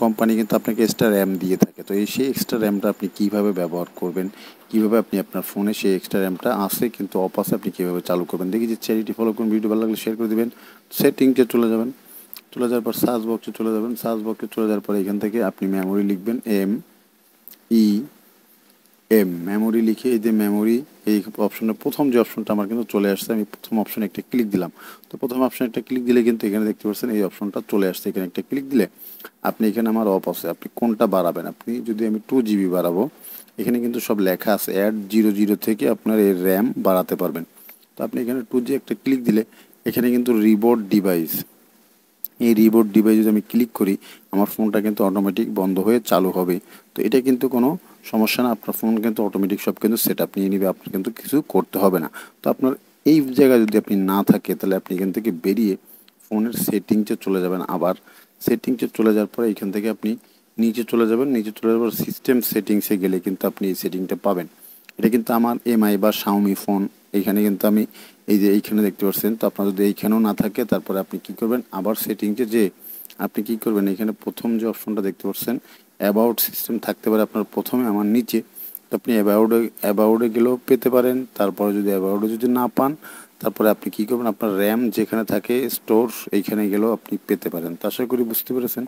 Company কিন্তু আপনাকে extra RAM দিয়ে থাকে। তো সেই এক্সট্রা র্যামটা আপনি কীভাবে ব্যবহার করবেন, কীভাবে আপনি আপনার ফোনে সেই এক্সট্রা র্যামটা আছে কিন্তু অফ আছে আপনি কীভাবে চালু করবেন, দেখি যে চ্যারিটি ফলো করুন, ভিডিও ভালো লাগলে শেয়ার করে দেবেন। সেটিংসে চলে যাবেন, চলে যাওয়ার পর সার্চ বক্সে চলে যাবেন, সার্চ বক্সে চলে যাওয়ার পর এখান থেকে আপনি মেমোরি লিখবেন, মেমোরি লিখে এই যে মেমোরি এই অপশনের প্রথম যে অপশনটা আমার কিন্তু চলে আসছে, আমি প্রথম অপশনে একটা ক্লিক দিলাম। তো প্রথম অপশনে একটা ক্লিক দিলে কিন্তু এখানে দেখতে পাচ্ছেন এই অপশনটা চলে আসছে। এখানে একটা ক্লিক দিলে আপনি এখানে আমার অফ আছে, আপনি কোনটা বাড়াবেন, আপনি যদি আমি 2GB বাড়াবো, এখানে কিন্তু সব লেখা আছে অ্যাড 00 থেকে আপনার এই র্যাম বাড়াতে পারবেন। তো আপনি এখানে 2G একটা ক্লিক দিলে এখানে কিন্তু রিবোট ডিভাইস, এই রিবোট ডিভাইস যদি আমি ক্লিক করি আমার ফোনটা কিন্তু অটোমেটিক বন্ধ হয়ে চালু হবে। তো এটা কিন্তু কোনো সমস্যা না, আপনার ফোন কিন্তু অটোমেটিক সব কিন্তু সেট আপ নিয়ে নেবে, আপনার কিন্তু কিছু করতে হবে না। তো আপনার এই জায়গায় যদি আপনি না থাকে তাহলে আপনি এখান থেকে বেরিয়ে ফোনের সেটিংসে চলে যাবেন। আবার সেটিংসে চলে যাওয়ার পরে এখান থেকে আপনি নিচে চলে যাবেন, নিচে চলে যাওয়ার পর সিস্টেম সেটিংসে গেলে কিন্তু আপনি এই সেটিংটা পাবেন। এটা কিন্তু আমার এমআই বা শাওমি ফোন, এইখানে কিন্তু আমি এই যে এইখানে দেখতে পাচ্ছেন। তো আপনার যদি এইখানেও না থাকে তারপরে আপনি কী করবেন, আবার সেটিংসে যে আপনি কী করবেন, এখানে প্রথম যে অপশনটা দেখতে পাচ্ছেন অ্যাবাউট সিস্টেম থাকতে পারে আপনার প্রথমে আমার নিচে। তো আপনি অ্যাবাউটে গেলেও পেতে পারেন। তারপরে যদি অ্যাবাউটে যদি না পান তারপরে আপনি কী করবেন, আপনার র্যাম যেখানে থাকে স্টোর এইখানে গেলেও আপনি পেতে পারেন। তো আশা করি বুঝতে পেরেছেন।